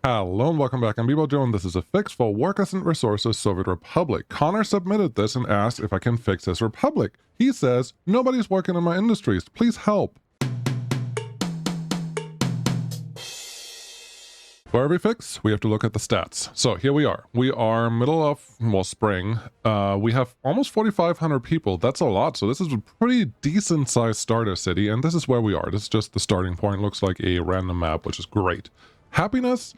Hello and welcome back. I'm bballjo and this is a fix for Workers and Resources Soviet Republic. Connor submitted this and asked if I can fix his republic. He says, nobody's working in my industries. Please help. For every fix, we have to look at the stats. So here we are. We are middle of, well, spring. We have almost 4,500 people. That's a lot. So this is a pretty decent sized starter city. And this is where we are. This is just the starting point. Looks like a random map, which is great. Happiness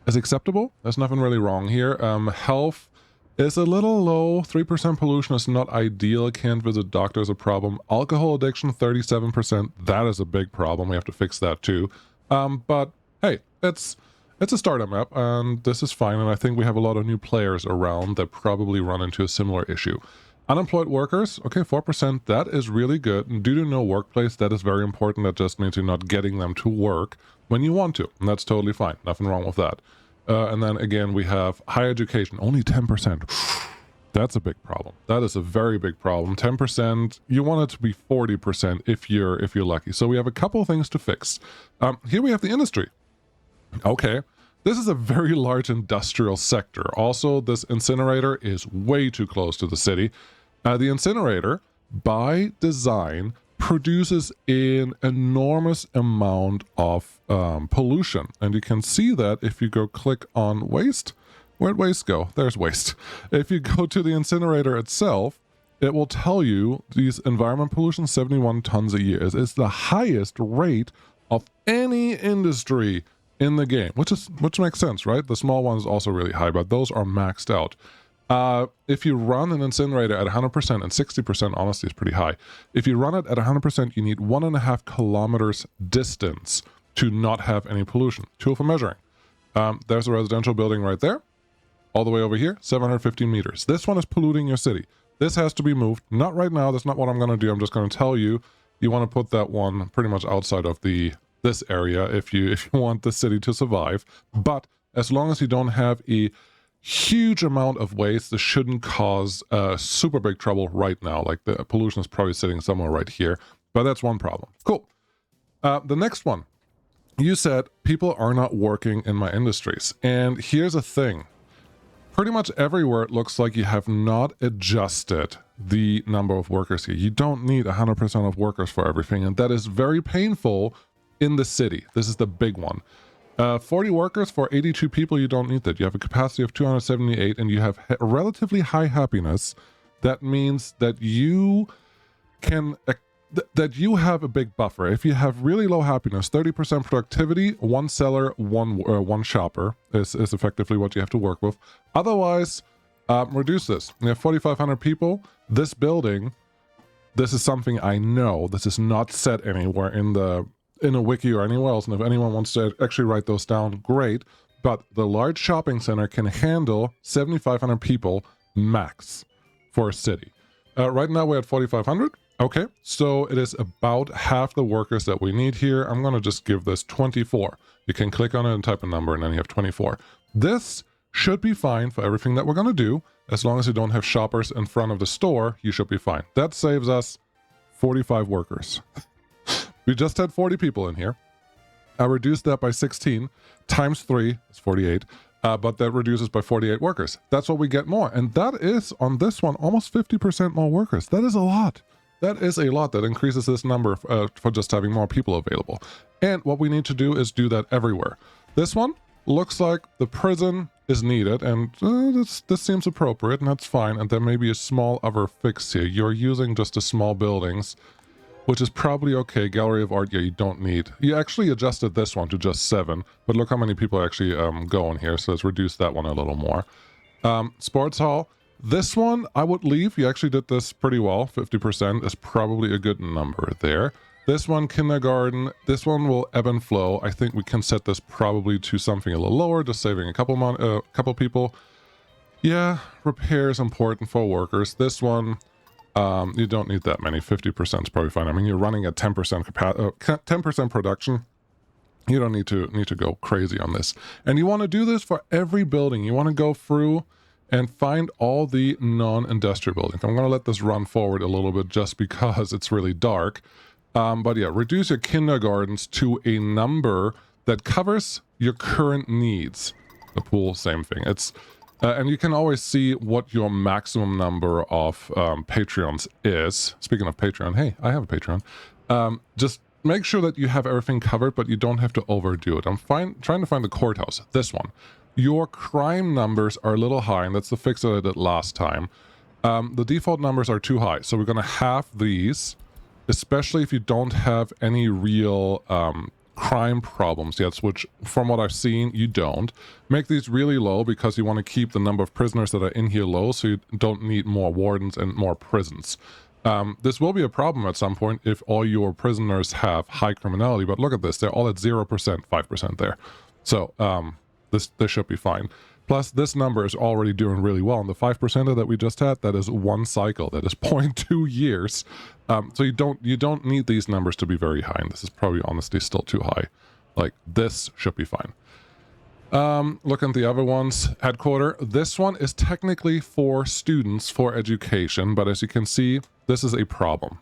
is acceptable. There's nothing really wrong here. Health is a little low. 3% pollution is not ideal. Can't visit doctor is a problem. Alcohol addiction, 37%. That is a big problem. We have to fix that too. But hey, it's a starter map, and this is fine, and I think we have a lot of new players around that probably run into a similar issue. Unemployed workers, okay, 4%, that is really good. And due to no workplace, that is very important. That just means you're not getting them to work when you want to, and that's totally fine. Nothing wrong with that. And then again, we have higher education, only 10%. That's a big problem. That is a very big problem. 10%, you want it to be 40% if you're lucky. So we have a couple of things to fix. Here we have the industry. Okay, this is a very large industrial sector. Also, this incinerator is way too close to the city. The incinerator, by design, produces an enormous amount of pollution. And you can see that if you go click on waste. Where'd waste go? There's waste. If you go to the incinerator itself, it will tell you these environment pollution, 71 tons a year. It's the highest rate of any industry in the game, which makes sense, right? The small one is also really high, but those are maxed out. If you run an incinerator at 100%, and 60% honestly is pretty high. If you run it at 100%, you need 1.5 kilometers distance to not have any pollution. Tool for measuring. There's a residential building right there. All the way over here, 715 meters. This one is polluting your city. This has to be moved. Not right now. That's not what I'm going to do. I'm just going to tell you, you want to put that one pretty much outside of this area if you want the city to survive. But as long as you don't have a huge amount of waste, this shouldn't cause super big trouble right now. Like the pollution is probably sitting somewhere right here, but that's one problem. Cool. The next one, you said people are not working in my industries, and here's a thing. Pretty much everywhere it looks like you have not adjusted the number of workers here. You don't need 100% of workers for everything, and that is very painful in the city. This is the big one. 40 workers for 82 people, you don't need that. You have a capacity of 278 and you have relatively high happiness. That means that you can that you have a big buffer. If you have really low happiness, 30% productivity, one seller, one shopper is effectively what you have to work with. Otherwise, reduce this. You have 4,500 people. This building, this is something I know. This is not set anywhere in a wiki or anywhere else, and if anyone wants to actually write those down, great. But the large shopping center can handle 7,500 people max for a city. Right now we're at 4,500. Okay, so it is about half the workers that we need here. I'm going to just give this 24. You can click on it and type a number, and then you have 24. This should be fine for everything that we're going to do. As long as you don't have shoppers in front of the store, you should be fine. That saves us 45 workers. We just had 40 people in here. I reduced that by 16 times 3 is 48, but that reduces by 48 workers. That's what we get more. And that is, on this one, almost 50% more workers. That is a lot. That is a lot. That increases this number for just having more people available. And what we need to do is do that everywhere. This one looks like the prison is needed, and this seems appropriate, and that's fine. And there may be a small other fix here. You're using just the small buildings, which is probably okay. Gallery of art, yeah, you don't need. You actually adjusted this one to just 7, but look how many people actually go in here, so let's reduce that one a little more. Sports hall, this one I would leave. You actually did this pretty well. 50% is probably a good number there. This one, kindergarten, this one will ebb and flow. I think we can set this probably to something a little lower, just saving a couple people. Yeah, repair is important for workers. This one, you don't need that many. 50% is probably fine. I mean, you're running at 10% production. You don't need to go crazy on this. And you want to do this for every building. You want to go through and find all the non-industrial buildings. I'm going to let this run forward a little bit just because it's really dark. But yeah, reduce your kindergartens to a number that covers your current needs. The pool, same thing. It's and you can always see what your maximum number of Patreons is. Speaking of Patreon, hey, I have a Patreon. Just make sure that you have everything covered, but you don't have to overdo it. I'm trying to find the courthouse. This one. Your crime numbers are a little high, and that's the fix that I did last time. The default numbers are too high, so we're going to halve these, especially if you don't have any real crime problems yet, which from what I've seen, you don't. Make these really low because you want to keep the number of prisoners that are in here low, so you don't need more wardens and more prisons. This will be a problem at some point if all your prisoners have high criminality, but look at this. They're all at 0%, 5% there. So this should be fine. Plus, this number is already doing really well. And the 5% that we just had, that is one cycle. That is 0.2 years. So you don't need these numbers to be very high. And this is probably honestly still too high. Like, this should be fine. Look at the other ones. Headquarter. This one is technically for students, for education. But as you can see, this is a problem.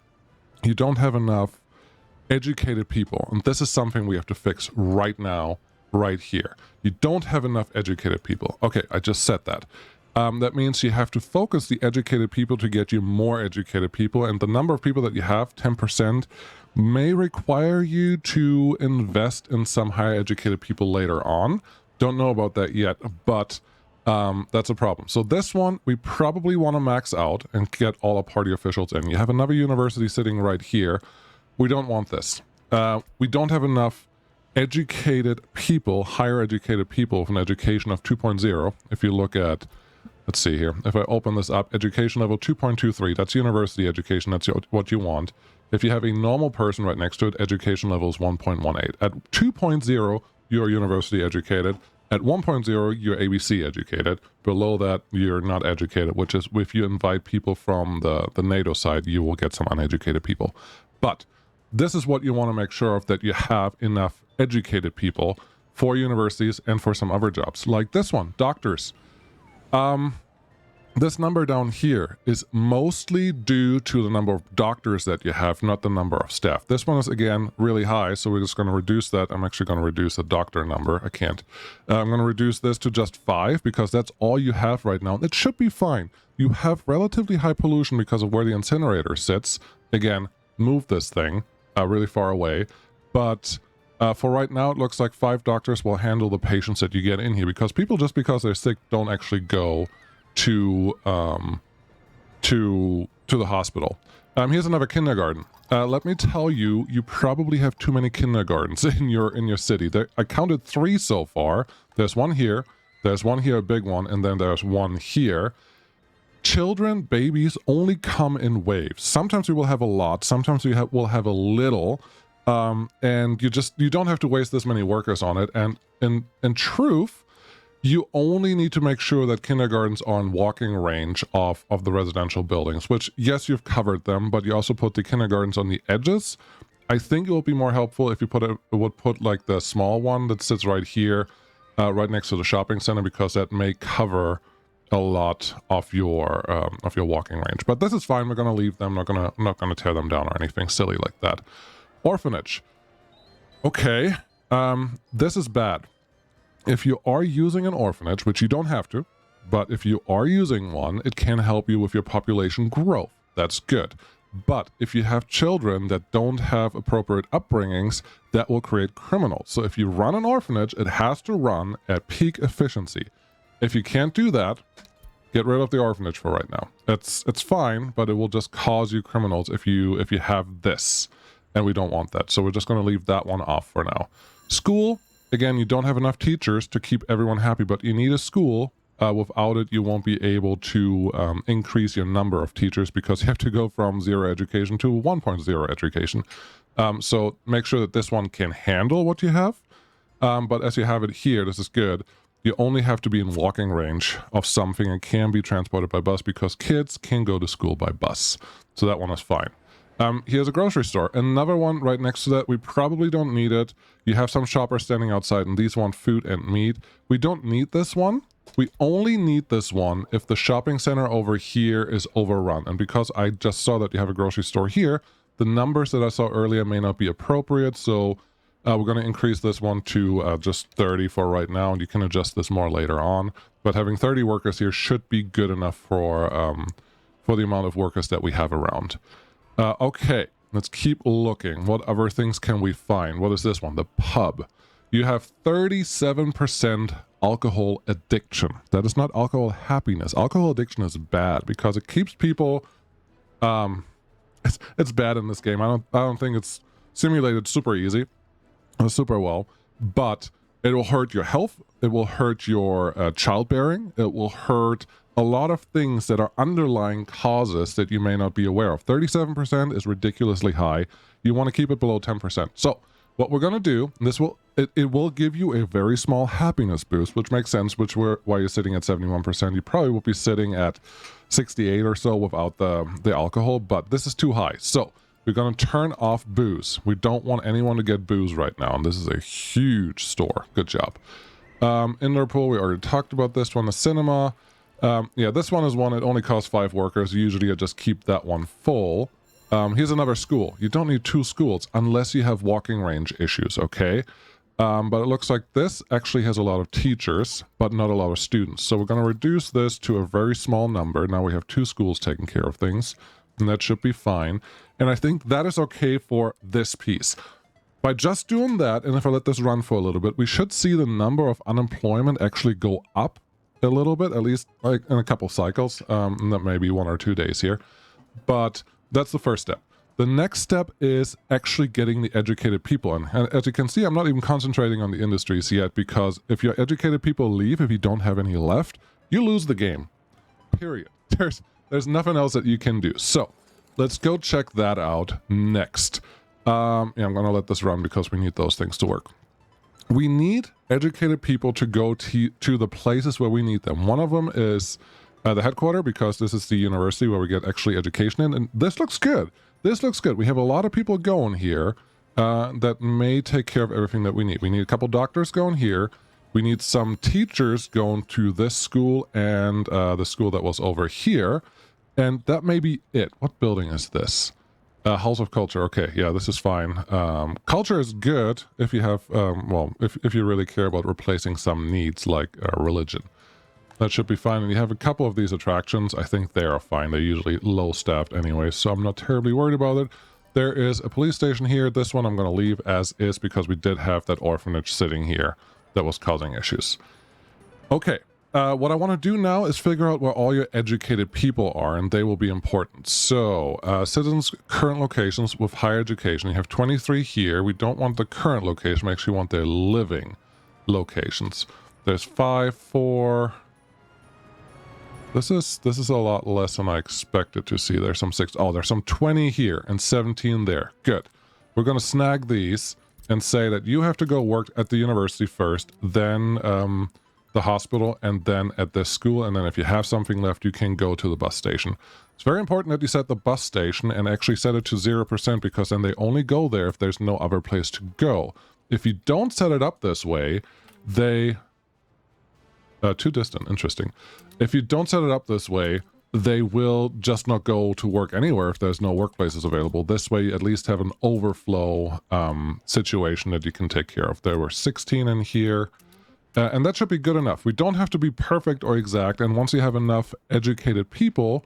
You don't have enough educated people. And this is something we have to fix right now. Right here. You don't have enough educated people. Okay, I just said that. That means you have to focus the educated people to get you more educated people, and the number of people that you have, 10%, may require you to invest in some higher educated people later on. Don't know about that yet, but that's a problem. So this one, we probably want to max out and get all our party officials in. You have another university sitting right here. We don't want this. We don't have enough educated people, higher educated people with an education of 2.0. If you look at, let's see here, if I open this up, education level 2.23, that's university education, that's what you want. If you have a normal person right next to it, education level is 1.18. At 2.0, you're university educated. At 1.0, you're ABC educated. Below that, you're not educated, which is if you invite people from the NATO side, you will get some uneducated people. But this is what you want to make sure of, that you have enough educated people for universities and for some other jobs like this one, doctors. This number down here is mostly due to the number of doctors that you have, not the number of staff. This one is again really high, so we're just going to reduce that. I'm actually going to reduce the doctor number. I can't. I'm going to reduce this to just 5 because that's all you have right now. It should be fine. You have relatively high pollution because of where the incinerator sits. Again, move this thing really far away, but for right now, it looks like 5 doctors will handle the patients that you get in here, because people, just because they're sick, don't actually go to the hospital. Here's another kindergarten. Let me tell you, you probably have too many kindergartens in your city. I counted 3 so far. There's one here, a big one, and then there's one here. Children, babies only come in waves. Sometimes we will have a lot, sometimes we'll have a little. And you don't have to waste this many workers on it. And in truth, you only need to make sure that kindergartens are in walking range of the residential buildings, which, yes, you've covered them, but you also put the kindergartens on the edges. I think it will be more helpful if you would put like the small one that sits right here, right next to the shopping center, because that may cover a lot of your walking range. But this is fine. We're going to leave them. I'm not gonna tear them down or anything silly like that. Orphanage. Okay, this is bad. If you are using an orphanage, which you don't have to, but if you are using one, it can help you with your population growth. That's good. But if you have children that don't have appropriate upbringings, that will create criminals. So if you run an orphanage, it has to run at peak efficiency. If you can't do that, get rid of the orphanage for right now. It's fine, but it will just cause you criminals if you have this. And we don't want that. So we're just going to leave that one off for now. School, again, you don't have enough teachers to keep everyone happy, but you need a school. Without it, you won't be able to increase your number of teachers, because you have to go from 0 education to 1.0 education. So make sure that this one can handle what you have. But as you have it here, this is good. You only have to be in walking range of something and can be transported by bus, because kids can go to school by bus. So that one is fine. Here's a grocery store. Another one right next to that. We probably don't need it. You have some shoppers standing outside, and these want food and meat. We don't need this one. We only need this one if the shopping center over here is overrun. And because I just saw that you have a grocery store here, the numbers that I saw earlier may not be appropriate. So We're going to increase this one to just 30 for right now, and you can adjust this more later on. But having 30 workers here should be good enough for the amount of workers that we have around. Okay, let's keep looking. What other things can we find? What is this one? The pub. You have 37% alcohol addiction. That is not alcohol happiness. Alcohol addiction is bad because it keeps people... It's bad in this game. I don't think it's simulated super easy, super well, but it will hurt your health. It will hurt your childbearing. It will hurt a lot of things that are underlying causes that you may not be aware of. 37% is ridiculously high. You want to keep it below 10%. So what we're going to do, it will give you a very small happiness boost, which makes sense, why you're sitting at 71%. You probably will be sitting at 68 or so without the alcohol, but this is too high. So we're going to turn off booze. We don't want anyone to get booze right now, and this is a huge store. Good job. Indoor pool, we already talked about this one. The cinema, yeah, this one is one, it only costs 5 workers. Usually I just keep that one full. Here's another school. You don't need 2 schools unless you have walking range issues, okay? But it looks like this actually has a lot of teachers, but not a lot of students. So we're going to reduce this to a very small number. Now we have 2 schools taking care of things, and that should be fine. And I think that is okay for this piece. By just doing that, and if I let this run for a little bit, we should see the number of unemployment actually go up a little bit, at least like in a couple cycles, and that may be 1 or 2 days here. But that's the first step. The next step is actually getting the educated people in. And as you can see, I'm not even concentrating on the industries yet, because if your educated people leave, if you don't have any left, you lose the game. Period. There's nothing else that you can do. So let's go check that out next. Yeah, I'm going to let this run because we need those things to work. We need educated people to go to the places where we need them. One of them is the headquarters, because this is the university where we get actually education in. And this looks good. This looks good. We have a lot of people going here that may take care of everything that we need. We need a couple doctors going here. We need some teachers going to this school and the school that was over here. And that may be it. What building is this? House of Culture. Okay, yeah, this is fine. Culture is good if you have, well, if you really care about replacing some needs like religion. That should be fine. And you have a couple of these attractions. I think they are fine. They're usually low staffed anyway, so I'm not terribly worried about it. There is a police station here. This one I'm going to leave as is because we did have that orphanage sitting here that was causing issues. Okay, what I want to do now is figure out where all your educated people are, and they will be important. So, citizens' current locations with higher education. You have 23 here. We don't want the current location. We actually want their living locations. There's 5, 4... This is a lot less than I expected to see. There's some 6. Oh, there's some 20 here and 17 there. Good. We're going to snag these and say that you have to go work at the university first, then the hospital, and then at this school. And then if you have something left, you can go to the bus station. It's very important that you set the bus station and actually set it to 0%, because then they only go there if there's no other place to go. If you don't set it up this way, they... too distant. Interesting. If you don't set it up this way, they will just not go to work anywhere if there's no workplaces available. This way, you at least have an overflow situation that you can take care of. There were 16 in here, and that should be good enough. We don't have to be perfect or exact, and once you have enough educated people,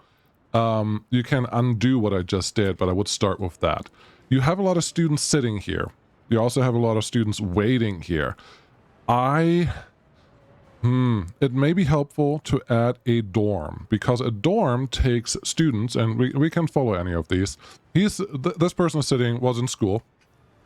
you can undo what I just did, but I would start with that. You have a lot of students sitting here. You also have a lot of students waiting here. It may be helpful to add a dorm, because a dorm takes students, and we can follow any of these. This person was in school.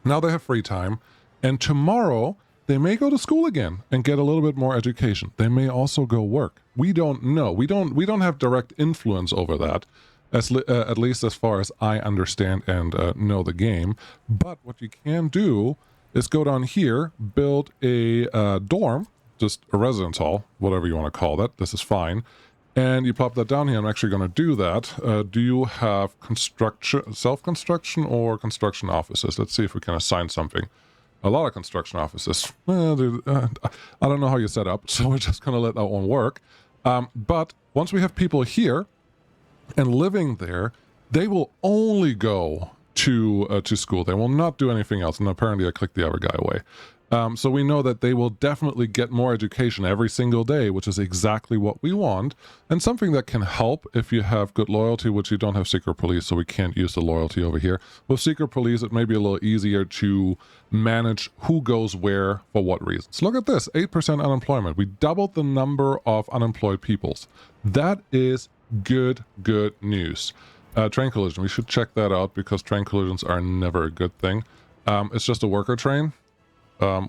Now they have free time, and tomorrow they may go to school again and get a little bit more education. They may also go work. We don't know. We don't have direct influence over that, at least as far as I understand and know the game. But what you can do is go down here, build a dorm, just a residence hall, whatever you want to call that. This is fine. And you plop that down here. I'm actually going to do that. Do you have self-construction or construction offices? Let's see if we can assign something. A lot of construction offices. I don't know how you set up, so we're just going to let that one work. But once we have people here and living there, they will only go to school. They will not do anything else. And apparently I clicked the other guy away. So we know that they will definitely get more education every single day, which is exactly what we want, and something that can help if you have good loyalty, which you don't have secret police, so we can't use the loyalty over here. With secret police, it may be a little easier to manage who goes where for what reasons. Look at this, 8% unemployment. We doubled the number of unemployed peoples. That is good news. Train collision, we should check that out because train collisions are never a good thing. It's just a worker train.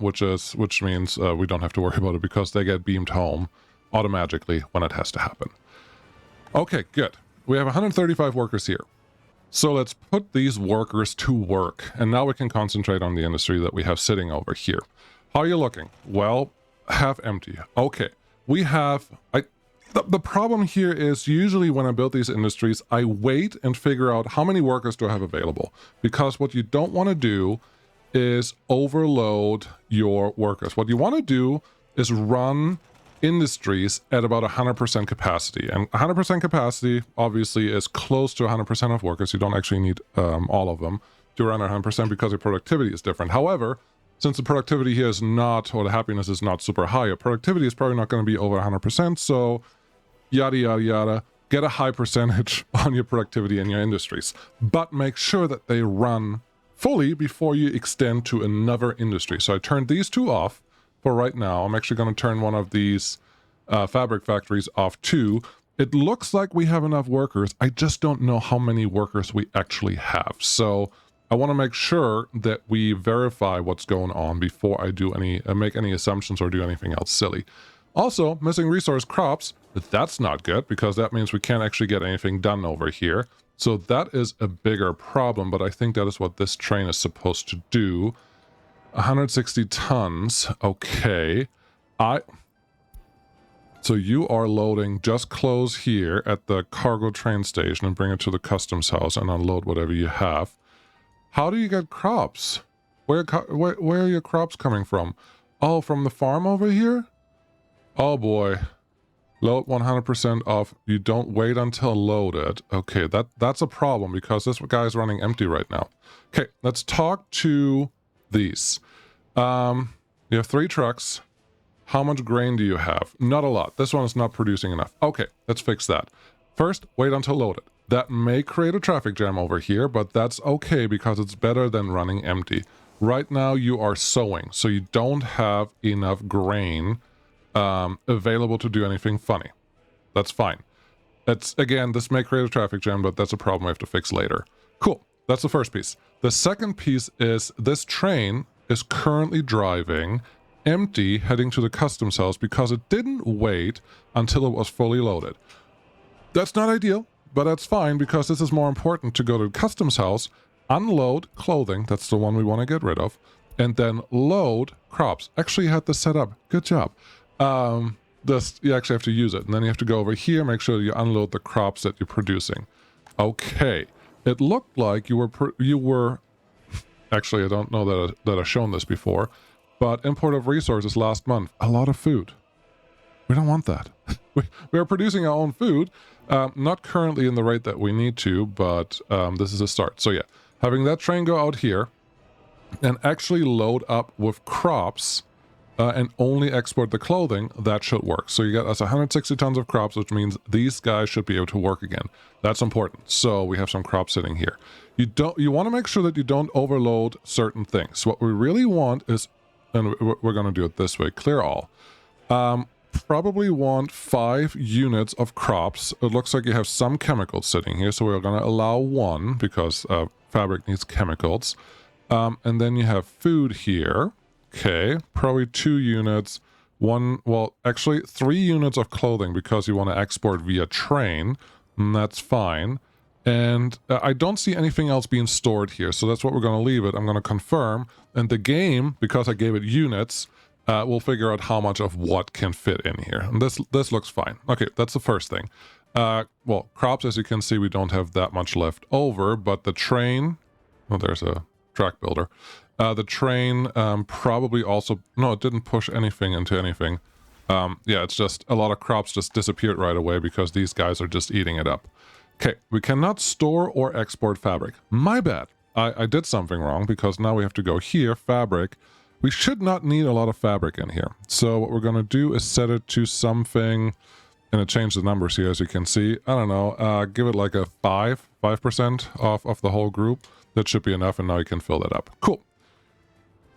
Which means we don't have to worry about it because they get beamed home automatically when it has to happen. Okay, good. We have 135 workers here. So let's put these workers to work. And now we can concentrate on the industry that we have sitting over here. How are you looking? Well, half empty. Okay, we have... The problem here is usually when I build these industries, I wait and figure out how many workers do I have available. Because what you don't want to do is overload your workers. What you want to do is run industries at about 100% capacity. And 100% capacity obviously is close to 100% of workers. You don't actually need all of them to run at 100% because your productivity is different. However, since the productivity here is not, or the happiness is not super high, your productivity is probably not going to be over 100%. So yada, yada, yada. Get a high percentage on your productivity in your industries. But make sure that they run fully before you extend to another industry. So I turned these two off for right now. I'm actually going to turn one of these fabric factories off too. It looks like we have enough workers. I just don't know how many workers we actually have. So I want to make sure that we verify what's going on before I do make any assumptions or do anything else silly. Also, missing resource crops, that's not good because that means we can't actually get anything done over here. So that is a bigger problem, but I think that is what this train is supposed to do. 160 tons. Okay. So you are loading, just close here at the cargo train station and bring it to the customs house and unload whatever you have. How do you get crops? Where are your crops coming from? Oh, from the farm over here? Oh boy. Load 100% off. You don't wait until loaded. Okay, that's a problem because this guy's running empty right now. Okay, let's talk to these. You have 3 trucks. How much grain do you have? Not a lot. This one is not producing enough. Okay, let's fix that. First, wait until loaded. That may create a traffic jam over here, but that's okay because it's better than running empty. Right now you are sowing, so you don't have enough grain available to do anything funny. That's fine. Again, this may create a traffic jam, but that's a problem we have to fix later. Cool. That's the first piece. The second piece is this train is currently driving empty, heading to the customs house because it didn't wait until it was fully loaded. That's not ideal, but that's fine because this is more important to go to the customs house, unload clothing, that's the one we want to get rid of, and then load crops. Actually, you had this set up. Good job. You actually have to use it, and then you have to go over here, make sure you unload the crops that you're producing. Okay, it looked like you were actually, I don't know that I've shown this before, but import of resources last month, a lot of food. We don't want that. We are producing our own food, not currently in the rate that we need to, but this is a start. So yeah, having that train go out here and actually load up with crops and only export the clothing, that should work. So you get us 160 tons of crops, which means these guys should be able to work again. That's important. So we have some crops sitting here. You want to make sure that you don't overload certain things. What we really want is, and we're going to do it this way, clear all. Probably want 5 units of crops. It looks like you have some chemicals sitting here, so we're going to allow 1 because fabric needs chemicals. And then you have food here. Okay, probably 2 units, actually 3 units of clothing because you want to export via train, and that's fine. And I don't see anything else being stored here, so that's what we're going to leave it. I'm going to confirm, and the game, because I gave it units, we'll figure out how much of what can fit in here. And this looks fine. Okay, that's the first thing. Well, crops, as you can see, we don't have that much left over, but the train, well, there's a track builder. The train probably also, no, it didn't push anything into anything. Yeah, it's just a lot of crops just disappeared right away because these guys are just eating it up. Okay, we cannot store or export fabric. My bad. I did something wrong, because now we have to go here, fabric. We should not need a lot of fabric in here. So what we're going to do is set it to something, and it changed the numbers here, as you can see. I don't know, give it like a 5% of the whole group. That should be enough, and now you can fill that up. Cool.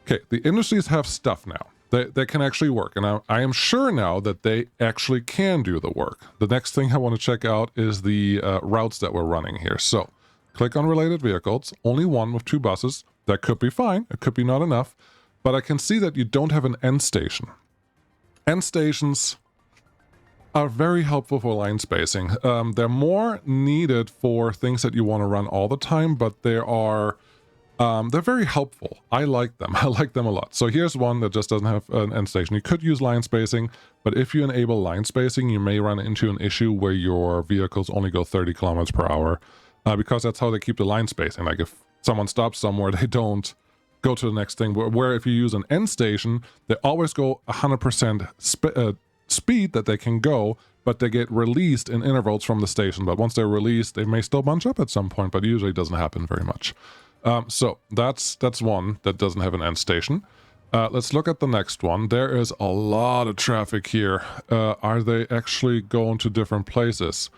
Okay, the industries have stuff now. They can actually work, and I am sure now that they actually can do the work. The next thing I want to check out is the routes that we're running here. So, click on related vehicles, only one with 2 buses. That could be fine, it could be not enough, but I can see that you don't have an end station. End stations are very helpful for line spacing. They're more needed for things that you want to run all the time, but they're very helpful. I like them. I like them a lot. So here's one that just doesn't have an end station. You could use line spacing, but if you enable line spacing, you may run into an issue where your vehicles only go 30 kilometers per hour, because that's how they keep the line spacing. Like if someone stops somewhere, they don't go to the next thing. Where if you use an end station, they always go 100% speed that they can go, but they get released in intervals from the station. But once they're released, they may still bunch up at some point, but usually it doesn't happen very much. So that's one that doesn't have an end station. Let's look at the next one. There is a lot of traffic here. Are they actually going to different places?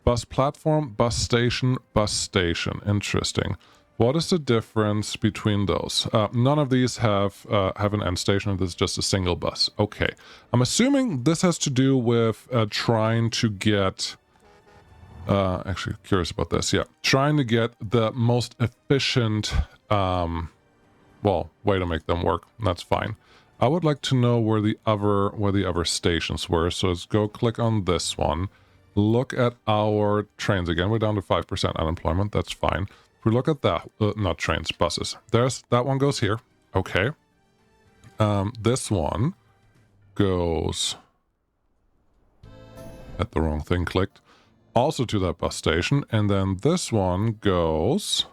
Bus platform, bus station, bus station. Interesting. What is the difference between those? None of these have an end station. This is just a single bus. Okay. I'm assuming this has to do with trying to get... actually curious about this. Yeah, trying to get the most efficient way to make them work. That's fine. I would like to know where the other stations were. So let's go click on this one. Look at our trains again. We're down to 5% unemployment. That's fine. If we look at that, not trains, buses. There's that one goes here. Okay. This one goes at the wrong thing. Clicked. Also to that bus station, and then this one goes...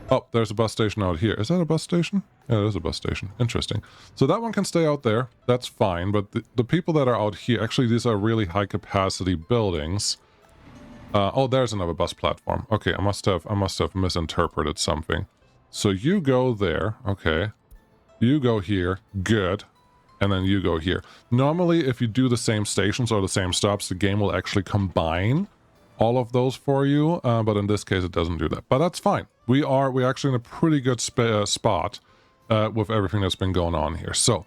Oh, there's a bus station out here. Is that a bus station? Yeah, it is a bus station. Interesting. So that one can stay out there. That's fine, but the people that are out here... Actually, these are really high-capacity buildings. Oh, there's another bus platform. Okay, I must have misinterpreted something. So you go there. Okay. You go here. Good. And then you go here. Normally, if you do the same stations or the same stops, the game will actually combine all of those for you. But in this case, it doesn't do that. But that's fine. We're actually in a pretty good spot with everything that's been going on here. So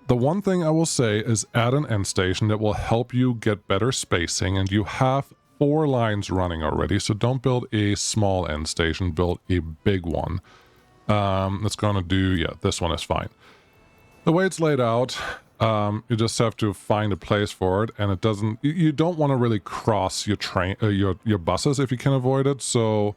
the one thing I will say is add an end station that will help you get better spacing. And you have 4 lines running already. So don't build a small end station. Build a big one. It's going to do... Yeah, this one is fine. The way it's laid out, you just have to find a place for it, and it doesn't... You don't want to really cross your train, your buses if you can avoid it. So,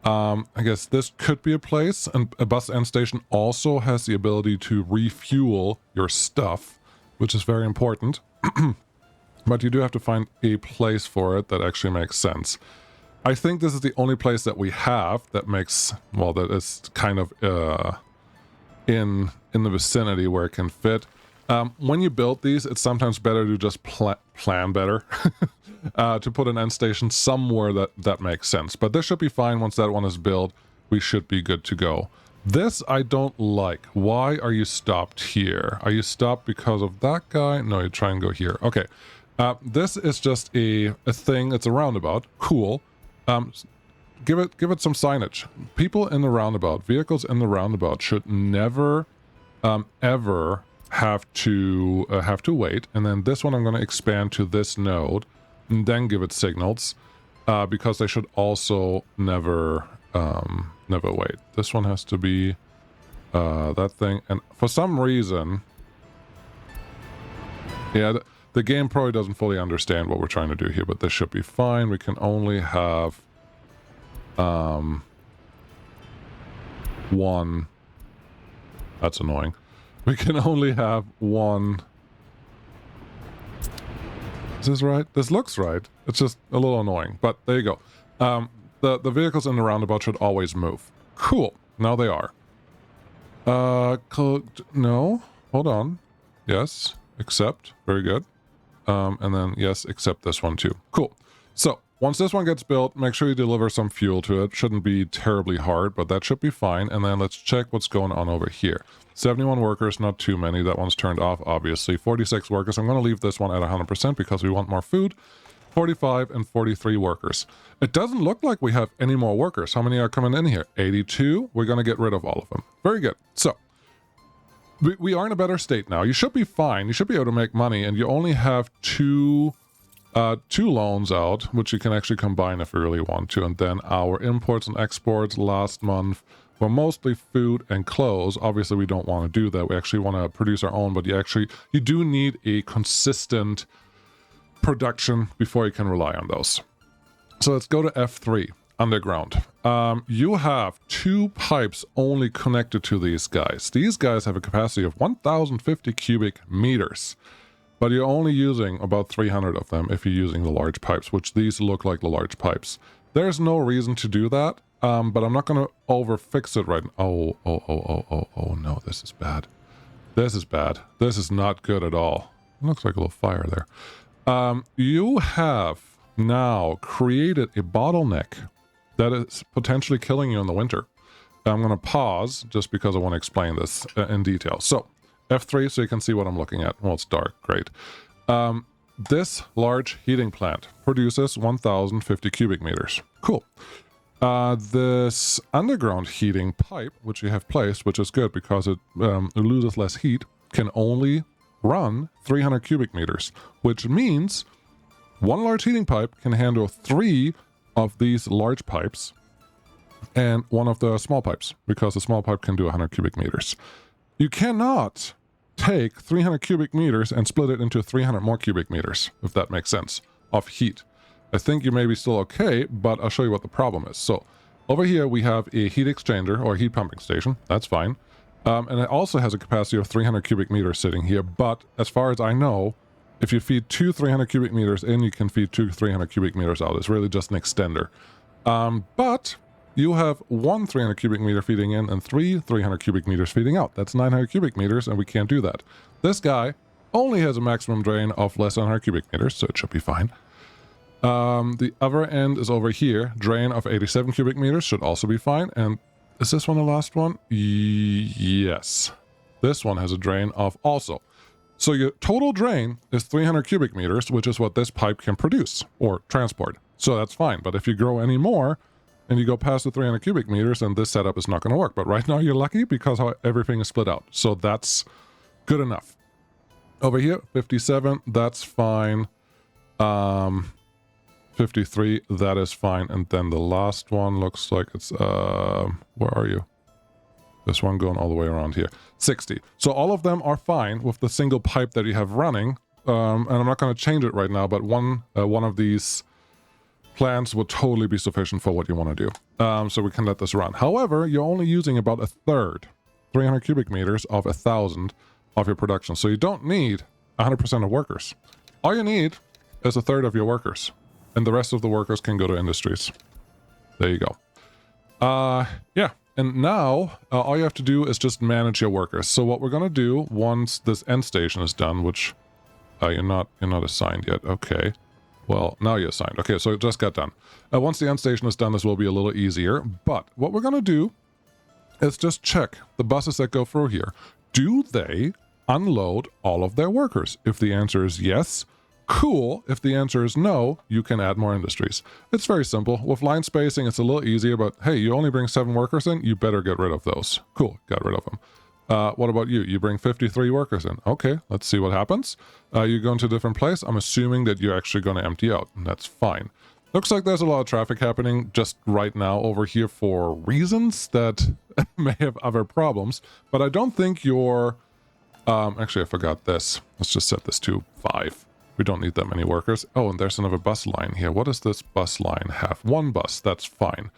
I guess this could be a place, and a bus end station also has the ability to refuel your stuff, which is very important. But you do have to find a place for it that actually makes sense. I think this is the only place that we have that makes... Well, that is kind of... in the vicinity where it can fit. When you build these, it's sometimes better to just plan better to put an end station somewhere that makes sense. But this should be fine. Once that one is built, we should be good to go. This I don't like. Why are you stopped here? Are you stopped because of that guy? No, you try and go here. Okay. This is just a thing. It's a roundabout. Cool. Give it some signage. People in the roundabout, vehicles in the roundabout should never ever have to wait. And then this one I'm going to expand to this node and then give it signals, because they should also never wait. This one has to be that thing, and for some reason, yeah, the game probably doesn't fully understand what we're trying to do here, but this should be fine. We can only have one. That's annoying. We can only have one. Is this right? This looks right. It's just a little annoying, but there you go. The vehicles in the roundabout should always move. Cool. Now they are. No. Hold on. Yes. Accept. Very good. And then yes, accept this one too. Cool. So once this one gets built, make sure you deliver some fuel to it. Shouldn't be terribly hard, but that should be fine. And then let's check what's going on over here. 71 workers, not too many. That one's turned off, obviously. 46 workers. I'm going to leave this one at 100% because we want more food. 45 and 43 workers. It doesn't look like we have any more workers. How many are coming in here? 82. We're going to get rid of all of them. Very good. So we are in a better state now. You should be fine. You should be able to make money, and you only have two loans out, which you can actually combine if you really want to. And then our imports and exports last month were mostly food and clothes. Obviously, we don't want to do that. We actually want to produce our own, but you do need a consistent production before you can rely on those. So let's go to F3, underground. You have 2 pipes only connected to these guys. These guys have a capacity of 1,050 cubic meters. But you're only using about 300 of them if you're using the large pipes, which these look like the large pipes. There's no reason to do that, but I'm not going to over-fix it right now. Oh, no, this is bad. This is bad. This is not good at all. It looks like a little fire there. You have now created a bottleneck that is potentially killing you in the winter. I'm going to pause just because I want to explain this in detail. So, F3 so you can see what I'm looking at. Well, it's dark. Great. This large heating plant produces 1,050 cubic meters. Cool. This underground heating pipe, which you have placed, which is good because it loses less heat, can only run 300 cubic meters, which means one large heating pipe can handle 3 of these large pipes and 1 of the small pipes, because the small pipe can do 100 cubic meters. You cannot take 300 cubic meters and split it into 300 more cubic meters, if that makes sense, of heat. I think you may be still okay, but I'll show you what the problem is. So over here we have a heat exchanger or heat pumping station. That's fine. And it also has a capacity of 300 cubic meters sitting here. But as far as I know, if you feed 2 300 cubic meters in, you can feed 2 300 cubic meters out. It's really just an extender. But you have 1 300 cubic meter feeding in and 3 300 cubic meters feeding out. That's 900 cubic meters, and we can't do that. This guy only has a maximum drain of less than 100 cubic meters, so it should be fine. The other end is over here. Drain of 87 cubic meters should also be fine. And is this one the last one? Yes. This one has a drain of also. So your total drain is 300 cubic meters, which is what this pipe can produce or transport. So that's fine. But if you grow any more and you go past the 300 cubic meters, then this setup is not going to work. But right now you're lucky because everything is split out. So that's good enough. Over here, 57, that's fine. 53, that is fine. And then the last one looks like it's, where are you? This one going all the way around here. 60. So all of them are fine with the single pipe that you have running. And I'm not going to change it right now, but one of these plants would totally be sufficient for what you want to do. So we can let this run. However, you're only using about 1/3, 300 cubic meters of 1,000 of your production. So you don't need 100% of workers. All you need is 1/3 of your workers. And the rest of the workers can go to industries. There you go. Yeah. And now, all you have to do is just manage your workers. So what we're going to do once this end station is done, which you're not assigned yet. Okay. Well, now you're assigned. Okay, so it just got done. Once the end station is done, this will be a little easier. But what we're going to do is just check the buses that go through here. Do they unload all of their workers? If the answer is yes, cool. If the answer is no, you can add more industries. It's very simple. With line spacing, it's a little easier, but hey, you only bring 7 workers in, you better get rid of those. Cool, got rid of them. What about you? You bring 53 workers in. Okay, let's see what happens. You go into a different place. I'm assuming that you're actually going to empty out, and that's fine. Looks like there's a lot of traffic happening just right now over here for reasons that may have other problems, but I don't think you're... actually, I forgot this. Let's just set this to 5. We don't need that many workers. Oh, and there's another bus line here. What does this bus line have? 1 bus. That's fine.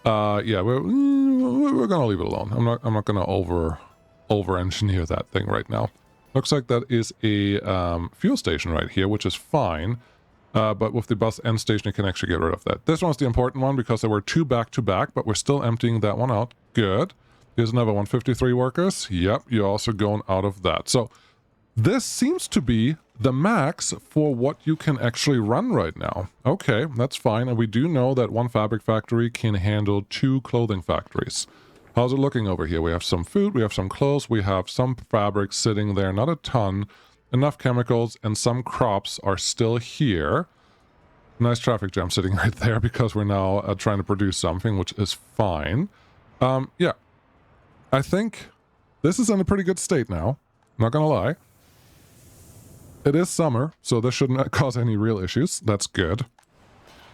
Yeah, we're gonna leave it alone. I'm not gonna over engineer that thing right now. Looks like that is a fuel station right here, which is fine. But with the bus end station, you can actually get rid of that. This one's the important one because there were 2 back to back, but we're still emptying that one out. Good. Here's another one. 53 workers. Yep, you're also going out of that. So this seems to be the max for what you can actually run right now. Okay, that's fine. And we do know that one fabric factory can handle 2 clothing factories. How's it looking over here? We have some food, we have some clothes, we have some fabric sitting there, not a ton, enough chemicals, and some crops are still here. Nice traffic jam sitting right there because we're now trying to produce something, which is fine. Yeah, I think this is in a pretty good state now. Not gonna lie. It is summer, so this shouldn't cause any real issues. That's good.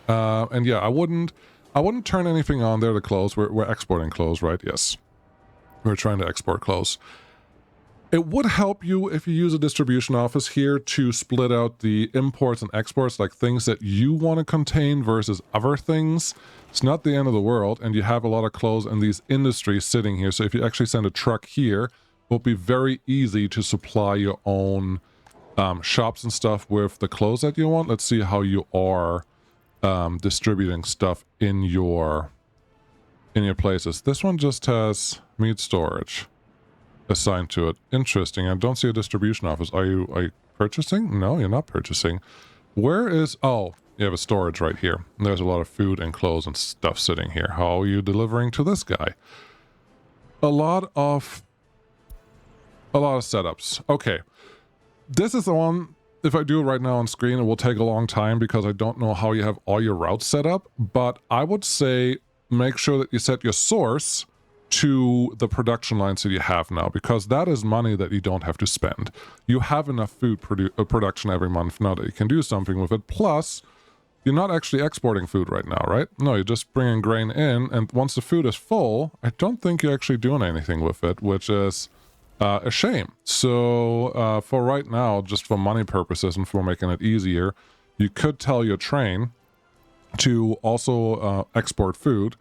And yeah, I wouldn't turn anything on there to clothes. We're exporting clothes, right? Yes. We're trying to export clothes. It would help you if you use a distribution office here to split out the imports and exports, like things that you want to contain versus other things. It's not the end of the world, and you have a lot of clothes in these industries sitting here. So if you actually send a truck here, it will be very easy to supply your own shops and stuff with the clothes that you want. Let's see how you are distributing stuff in your places. This one just has meat storage assigned to it. Interesting. I don't see a distribution office. Are you purchasing? No, you're not purchasing. Where is... Oh, you have a storage right here. There's a lot of food and clothes and stuff sitting here. How are you delivering to this guy? A lot of setups. Okay. This is the one, if I do it right now on screen, it will take a long time because I don't know how you have all your routes set up, but I would say make sure that you set your source to the production lines that you have now, because that is money that you don't have to spend. You have enough food production every month now that you can do something with it. Plus, you're not actually exporting food right now, right? No, you're just bringing grain in, and once the food is full, I don't think you're actually doing anything with it, which is a shame. So for right now, just for money purposes and for making it easier, you could tell your train to also export food.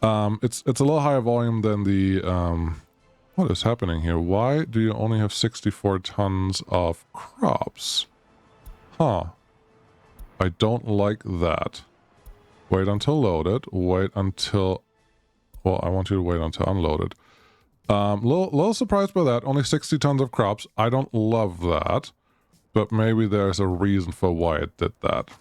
It's a little higher volume than the... what is happening here? Why do you only have 64 tons of crops? Huh. I don't like that. Wait until loaded. Wait until... Well, I want you to wait until unloaded. Little surprised by that. Only 60 tons of crops. I don't love that. But maybe there's a reason for why it did that.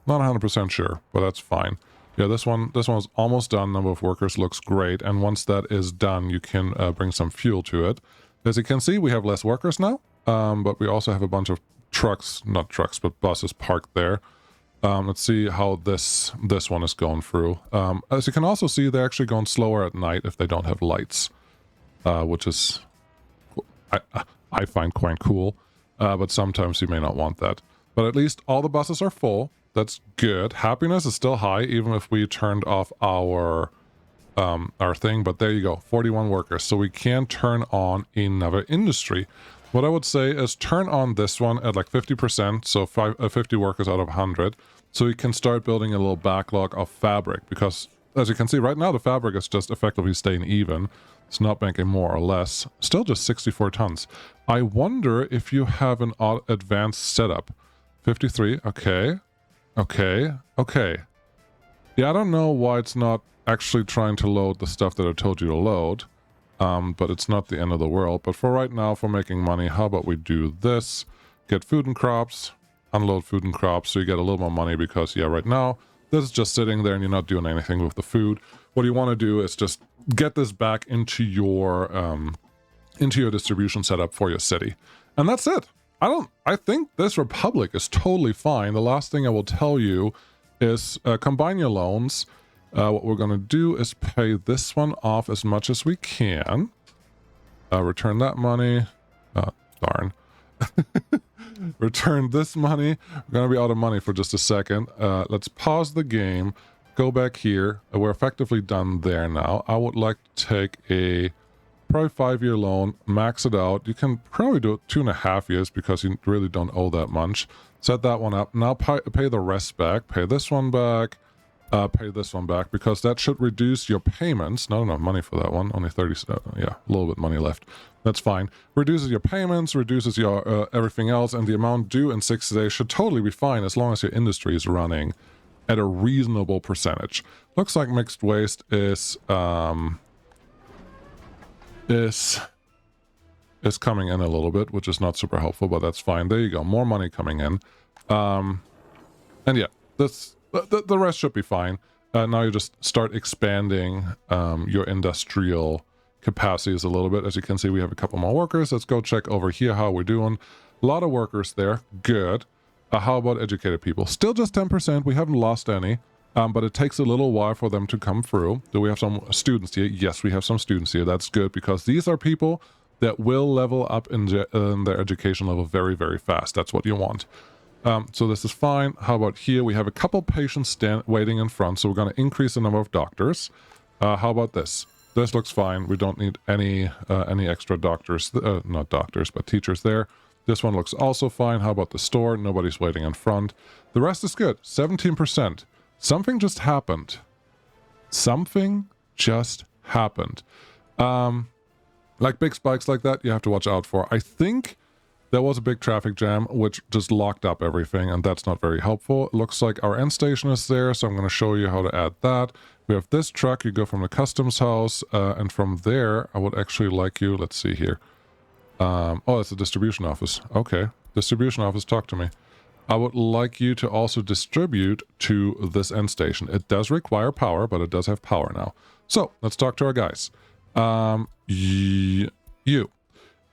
Not 100% sure, but that's fine. Yeah, this one's almost done. Number of workers looks great. And once that is done, you can bring some fuel to it. As you can see, we have less workers now. But we also have a bunch of trucks, not trucks, but buses parked there. Let's see how this one is going through. As you can also see, they're actually going slower at night if they don't have lights. Which is, I find quite cool. But sometimes you may not want that. But at least all the buses are full. That's good. Happiness is still high, even if we turned off our thing. But there you go, 41 workers. So we can turn on another industry. What I would say is turn on this one at like 50%, so 50 workers out of 100. So we can start building a little backlog of fabric. Because as you can see right now, the fabric is just effectively staying even. It's not making more or less. Still just 64 tons. I wonder if you have an advanced setup. 53, okay. Okay. Yeah, I don't know why it's not actually trying to load the stuff that I told you to load. But it's not the end of the world. But for right now, for making money, how about we do this? Get food and crops, unload food and crops, so you get a little more money because, yeah, right now, this is just sitting there and you're not doing anything with the food. What you want to do is just get this back into your distribution setup for your city. And that's it. I think this republic is totally fine. The last thing I will tell you is combine your loans. What we're going to do is pay this one off as much as we can. Return that money. Darn. Return this money. We're going to be out of money for just a second. Let's pause the game. Go back here. We're effectively done there now. I would like to take a probably 5-year loan, max it out. You can probably do it 2.5 years because you really don't owe that much. Set that one up. Now pay the rest back. Pay this one back. Pay this one back because that should reduce your payments. Not enough money for that one. Only 30. Yeah, a little bit money left. That's fine. Reduces your payments, reduces your everything else, and the amount due in 60 days should totally be fine as long as your industry is running at a reasonable percentage. Looks like mixed waste is is coming in a little bit, which is not super helpful, but that's fine. There you go. More money coming in. And yeah, the rest should be fine. Now you just start expanding your industrial capacities a little bit. As you can see, we have a couple more workers. Let's go check over here how we're doing. A lot of workers there. Good. How about educated people? Still just 10%. We haven't lost any, but it takes a little while for them to come through. Do we have some students here? Yes, we have some students here. That's good, because these are people that will level up in their education level very, very fast. That's what you want. So this is fine. How about here? We have a couple patients waiting in front, so we're going to increase the number of doctors. How about this? This looks fine. We don't need any extra doctors, not doctors, but teachers there. This one looks also fine. How about the store? Nobody's waiting in front. The rest is good. 17%. Something just happened. Something just happened. Like big spikes like that, you have to watch out for. I think there was a big traffic jam, which just locked up everything, and that's not very helpful. It looks like our end station is there, so I'm going to show you how to add that. We have this truck. You go from the customs house, and from there, I would actually like you, let's see here. Oh, it's a distribution office. Okay. Distribution office, talk to me. I would like you to also distribute to this end station. It does require power, but it does have power now. So, let's talk to our guys. You.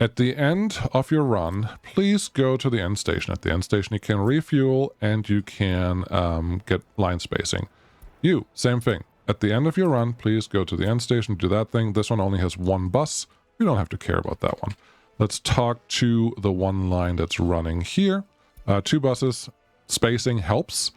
At the end of your run, please go to the end station. At the end station, you can refuel and you can get line spacing. You, same thing. At the end of your run, please go to the end station, do that thing. This one only has one bus. We don't have to care about that one. Let's talk to the one line that's running here. 2 buses. Spacing helps.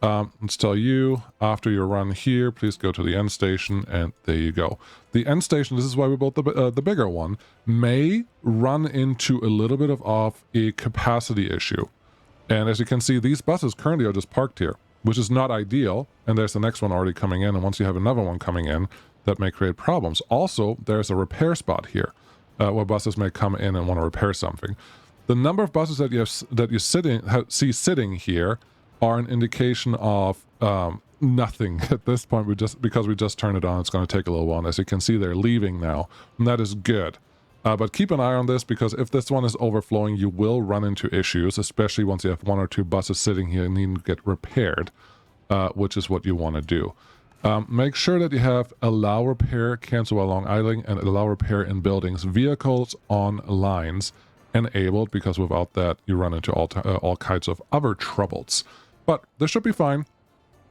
Let's tell you, after your run here, please go to the end station, and there you go. The end station, this is why we built the bigger one, may run into a little bit of a capacity issue. And as you can see, these buses currently are just parked here, which is not ideal, and there's the next one already coming in, and once you have another one coming in, that may create problems. Also, there's a repair spot here, where buses may come in and want to repair something. The number of buses that you see sitting here are an indication of nothing at this point. Because we just turned it on, it's going to take a little while. And as you can see, they're leaving now, and that is good. But keep an eye on this, because if this one is overflowing, you will run into issues, especially once you have 1 or 2 buses sitting here and need to get repaired, which is what you want to do. Make sure that you have allow repair, cancel while long idling, and allow repair in buildings, vehicles on lines enabled, because without that, you run into all kinds of other troubles. But this should be fine.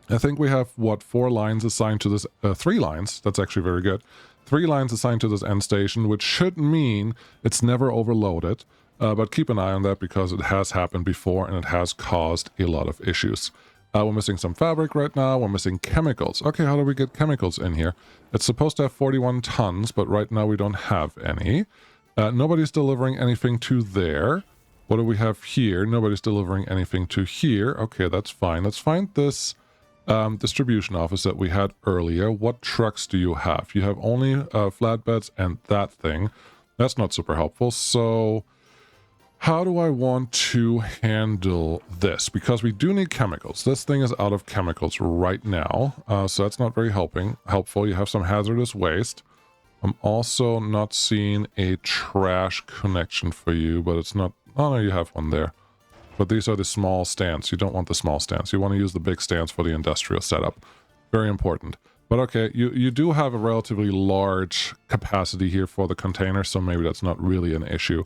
I think we have, 4 lines assigned to this, 3 lines. That's actually very good. 3 lines assigned to this end station, which should mean it's never overloaded. But keep an eye on that, because it has happened before and it has caused a lot of issues. We're missing some fabric right now. We're missing chemicals. Okay, how do we get chemicals in here? It's supposed to have 41 tons, but right now we don't have any. Nobody's delivering anything to there. What do we have here? Nobody's delivering anything to here. Okay, that's fine. Let's find this distribution office that we had earlier. What trucks do you have? You have only flatbeds and that thing. That's not super helpful. So how do I want to handle this? Because we do need chemicals. This thing is out of chemicals right now, so that's not very helpful. You have some hazardous waste. I'm also not seeing a trash connection for you, but it's not... Oh, no, you have one there. But these are the small stands. You don't want the small stands. You want to use the big stands for the industrial setup. Very important. But okay, you do have a relatively large capacity here for the container, so maybe that's not really an issue.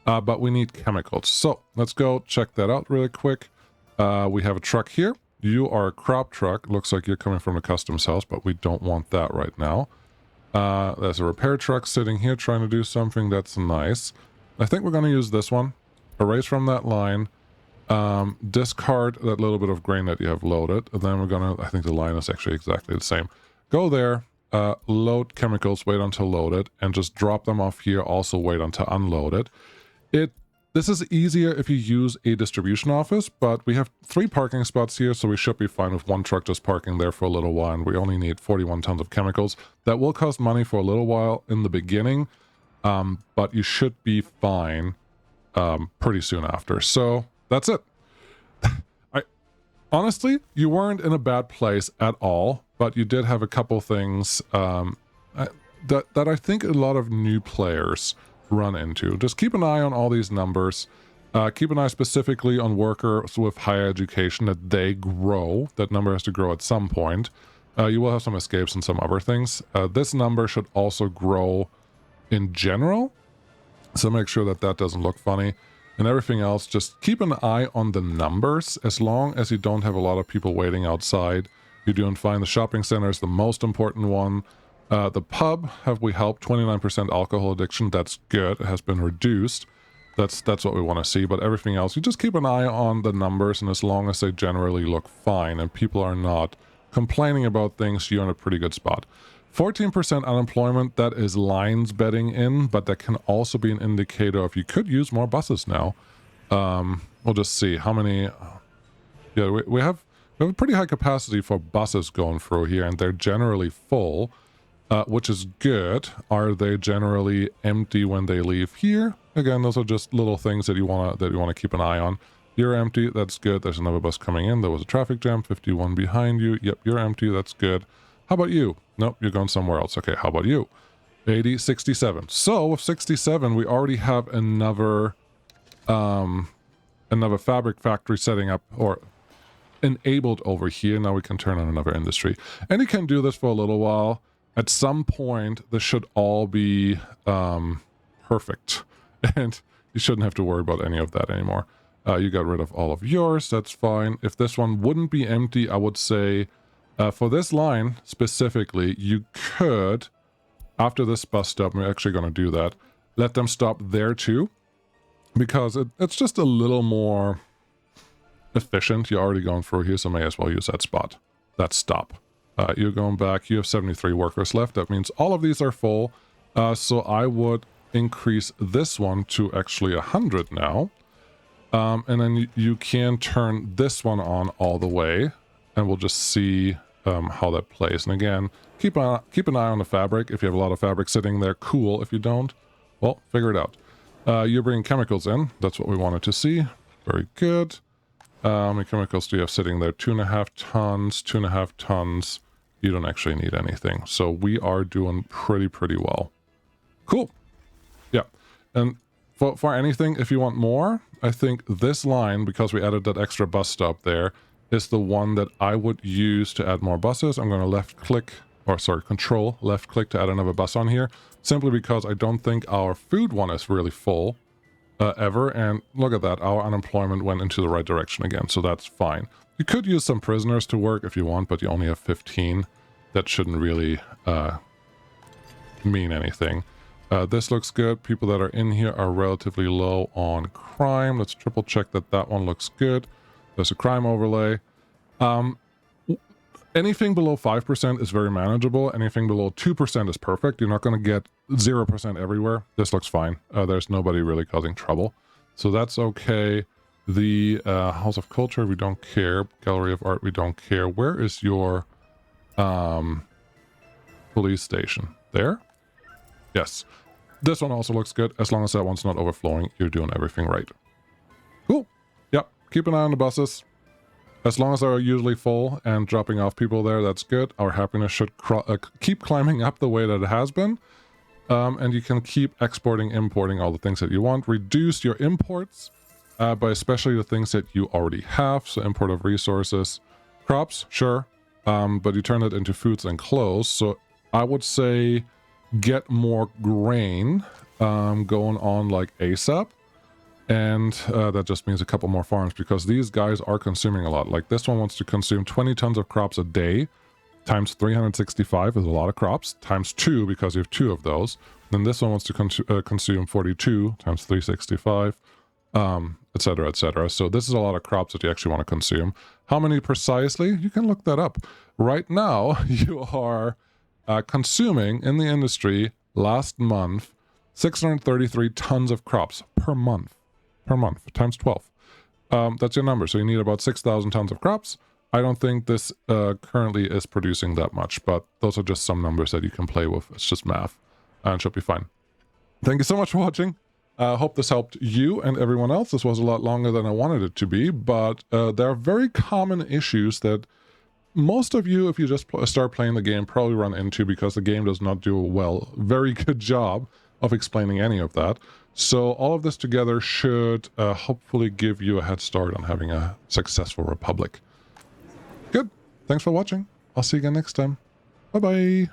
But we need chemicals. So let's go check that out really quick. We have a truck here. You are a crop truck. Looks like you're coming from a customs house, but we don't want that right now. There's a repair truck sitting here trying to do something. That's nice. I think we're going to use this one. Erase from that line. Discard that little bit of grain that you have loaded. And then we're going to... I think the line is actually exactly the same. Go there. Load chemicals. Wait until loaded. And just drop them off here. Also wait until unloaded. This is easier if you use a distribution office, but we have 3 parking spots here, so we should be fine with 1 truck just parking there for a little while, and we only need 41 tons of chemicals. That will cost money for a little while in the beginning, but you should be fine pretty soon after. So that's it. Honestly, you weren't in a bad place at all, but you did have a couple things that I think a lot of new players run into. Just keep an eye on all these numbers. Keep an eye specifically on workers with higher education, that they grow. That number has to grow at some point. You will have some escapes and some other things. This number should also grow in general, so make sure that that doesn't look funny. And everything else, just keep an eye on the numbers. As long as you don't have a lot of people waiting outside, you're doing fine. The shopping center is the most important one. The pub, have we helped? 29% alcohol addiction. That's good. It has been reduced. That's what we want to see. But everything else, you just keep an eye on the numbers, and as long as they generally look fine and people are not complaining about things, you're in a pretty good spot. 14% unemployment, that is lines betting in, but that can also be an indicator of you could use more buses now. We'll just see how many. Yeah, we have a pretty high capacity for buses going through here, and they're generally full, which is good. Are they generally empty when they leave here? Again, those are just little things that you wanna keep an eye on. You're empty, that's good. There's another bus coming in. There was a traffic jam, 51 behind you. Yep, you're empty, that's good. How about you? Nope, you're going somewhere else. Okay, how about you? 80, 67. So with 67, we already have another fabric factory setting up or enabled over here. Now we can turn on another industry. And you can do this for a little while. At some point, this should all be perfect. And you shouldn't have to worry about any of that anymore. You got rid of all of yours, that's fine. If this one wouldn't be empty, I would say for this line specifically, you could, after this bus stop, we're actually going to do that, let them stop there too, because it's just a little more efficient. You're already going through here, so may as well use that spot, that stop. You're going back, you have 73 workers left. That means all of these are full. So I would increase this one to actually 100 now. And then you can turn this one on all the way, and we'll just see how that plays. And again, keep an eye on the fabric. If you have a lot of fabric sitting there, cool. If you don't, well, figure it out. You're bringing chemicals in. That's what we wanted to see. Very good. How many chemicals do you have sitting there? 2.5 tons, 2.5 tons. You don't actually need anything. So we are doing pretty well. Cool. Yeah. And for anything, if you want more, I think this line, because we added that extra bus stop there, is the one that I would use to add more buses. I'm going to control left click to add another bus on here, simply because I don't think our food one is really full ever. And look at that, our unemployment went into the right direction again, so that's fine. You could use some prisoners to work if you want, but you only have 15. That shouldn't really mean anything. This looks good. People that are in here are relatively low on crime. Let's triple check that one looks good. There's a crime overlay. Anything below 5% is very manageable. Anything below 2% is perfect. You're not going to get 0% everywhere. This looks fine. There's nobody really causing trouble. So that's okay. The House of Culture, we don't care. Gallery of Art, we don't care. Where is your police station? There? Yes. This one also looks good. As long as that one's not overflowing, you're doing everything right. Cool. Yep. Keep an eye on the buses. As long as they're usually full and dropping off people there, that's good. Our happiness should keep climbing up the way that it has been. And you can keep exporting, importing all the things that you want. Reduce your imports by especially the things that you already have. So import of resources. Crops, sure. But you turn it into foods and clothes. So I would say get more grain going on like ASAP. And that just means a couple more farms, because these guys are consuming a lot. Like this one wants to consume 20 tons of crops a day, times 365 is a lot of crops, times 2 because you have 2 of those. Then this one wants to consume 42 times 365, etc., etc. So this is a lot of crops that you actually want to consume. How many precisely? You can look that up. Right now, you are consuming in the industry last month 633 tons of crops per month. Times 12. That's your number. So you need about 6,000 tons of crops. I don't think this currently is producing that much, but those are just some numbers that you can play with. It's just math, and it should be fine. Thank you so much for watching. Hope this helped you and everyone else. This was a lot longer than I wanted it to be, but there are very common issues that most of you, if you just start playing the game, probably run into, because the game does not do a very good job of explaining any of that. So all of this together should hopefully give you a head start on having a successful republic. Good. Thanks for watching. I'll see you again next time. Bye-bye.